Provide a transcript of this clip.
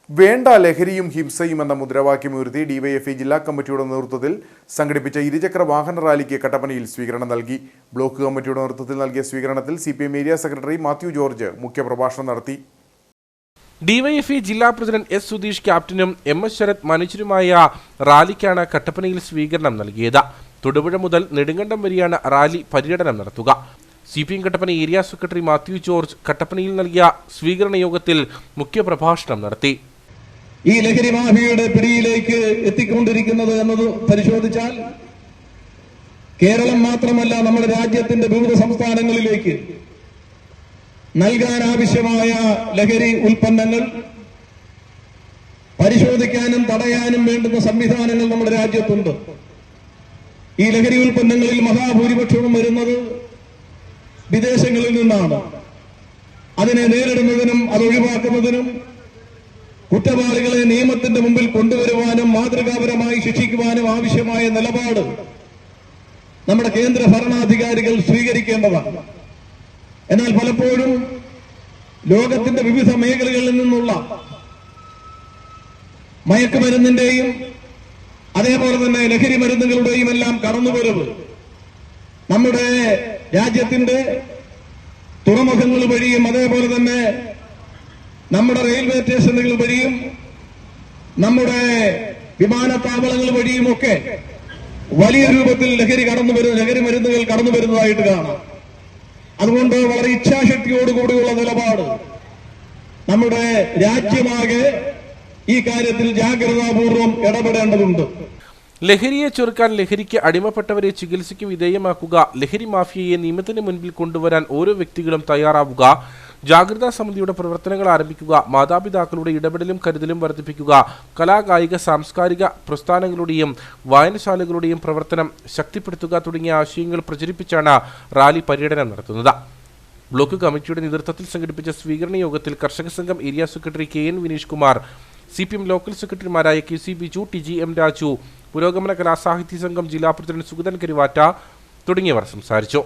വേണ്ട ലഹരിയും ഹിംസയും എന്ന മുദ്രാവാക്യമുയർത്തി ഡിവൈഎഫ്ഐ ജില്ലാ കമ്മിറ്റിയുടെ നേതൃത്വത്തിൽ സംഘടിപ്പിച്ച ഇരുചക്ര വാഹന റാലിക്ക് കട്ടപ്പനയിൽ സ്വീകരണം നൽകി. ബ്ലോക്ക് കമ്മിറ്റിയുടെ നേതൃത്വത്തിൽ നൽകിയ സ്വീകരണത്തിൽ CPM area secretary Mathew George മുഖ്യപ്രഭാഷണം നടത്തി. ഡിവൈഎഫ്ഐ ജില്ലാ പ്രസിഡന്റ് S. സുധീഷ് ക്യാപ്റ്റനും MS ശരത് മാനേജരുമായ റാലിക്കാണ് കട്ടപ്പനയിൽ സ്വീകരണം നൽകിയത്. തൊടുപുഴ മുതൽ നെടുങ്കണ്ടം വരെയാണ് റാലി പര്യടനം നടത്തുക. CPM Kattappana area secretary Mathew George കട്ടപ്പനയിൽ നൽകിയ സ്വീകരണ യോഗത്തിൽ മുഖ്യപ്രഭാഷണം നടത്തി. ഈ ലഹരി മാഫിയയുടെ പിടിയിലേക്ക് എത്തിക്കൊണ്ടിരിക്കുന്നത് എന്നത് പരിശോധിച്ചാൽ കേരളം മാത്രമല്ല നമ്മുടെ രാജ്യത്തിന്റെ വിവിധ സംസ്ഥാനങ്ങളിലേക്ക് നൽകാൻ ആവശ്യമായ ലഹരി ഉൽപ്പന്നങ്ങൾ പരിശോധിക്കാനും തടയാനും വേണ്ടുന്ന സംവിധാനങ്ങൾ നമ്മുടെ രാജ്യത്തുണ്ട്. ഈ ലഹരി ഉൽപ്പന്നങ്ങളിൽ മഹാഭൂരിപക്ഷവും വരുന്നത് വിദേശങ്ങളിൽ നിന്നാണ്. അതിനെ നേരിടുന്നതിനും അത് ഒഴിവാക്കുന്നതിനും കുറ്റവാളികളെ നിയമത്തിന്റെ മുമ്പിൽ കൊണ്ടുവരുവാനും മാതൃകാപരമായി ശിക്ഷിക്കുവാനും ആവശ്യമായ നിലപാട് നമ്മുടെ കേന്ദ്ര ഭരണാധികാരികൾ സ്വീകരിക്കേണ്ടതാണ്. എന്നാൽ പലപ്പോഴും ലോകത്തിന്റെ വിവിധ മേഖലകളിൽ നിന്നുള്ള മയക്കുമരുന്നിന്റെയും അതേപോലെ തന്നെ ലഹരി മരുന്നുകളുടെയും എല്ലാം കടന്നുവരവ് നമ്മുടെ രാജ്യത്തിന്റെ തുറമുഖങ്ങൾ വഴിയും അതേപോലെ തന്നെ നമ്മുടെ റെയിൽവേ സ്റ്റേഷനുകൾ വഴിയും നമ്മുടെ വിമാനത്താവളങ്ങൾ വഴിയുമൊക്കെ വലിയ രൂപത്തിൽ ലഹരി മരുന്നുകൾ കടന്നു വരുന്നതായിട്ട് കാണാം. അതുകൊണ്ട് വളരെ ഇച്ഛാശക്തിയോടുകൂടിയുള്ള നിലപാട് നമ്മുടെ രാജ്യമാകെ ഈ കാര്യത്തിൽ ജാഗ്രതാപൂർവം ഇടപെടേണ്ടതുണ്ട്. ലഹരിയെ ചെറുക്കാൻ ലഹരിക്ക് അടിമപ്പെട്ടവരെ ചികിത്സയ്ക്ക് വിധേയമാക്കുക, ലഹരി മാഫിയയെ നിയമത്തിന് മുൻപിൽ കൊണ്ടുവരാൻ ഓരോ വ്യക്തികളും തയ്യാറാവുക, ജാഗ്രതാ സമിതിയുടെ പ്രവർത്തനങ്ങൾ ആരംഭിക്കുക, മാതാപിതാക്കളുടെ ഇടപെടലും കരുതലും വർദ്ധിപ്പിക്കുക, കലാകായിക സാംസ്കാരിക പ്രസ്ഥാനങ്ങളുടെയും വായനശാലകളുടെയും പ്രവർത്തനം ശക്തിപ്പെടുത്തുക തുടങ്ങിയ ആശയങ്ങൾ പ്രചരിപ്പിച്ചാണ് റാലി പര്യടനം നടത്തുന്നത്. ബ്ലോക്ക് കമ്മിറ്റിയുടെ നേതൃത്വത്തിൽ സംഘടിപ്പിച്ച സ്വീകരണ യോഗത്തിൽ കർഷക സംഘം area secretary KN Vineesh Kumar, CPM local സെക്രട്ടറിമാരായ KC ബിജു, TGM രാജു, പുരോഗമന കലാസാഹിത്യ സംഘം ജില്ലാ പ്രസിഡന്റ് സുഗതൻ കരുവാറ്റ തുടങ്ങിയവർ സംസാരിച്ചു.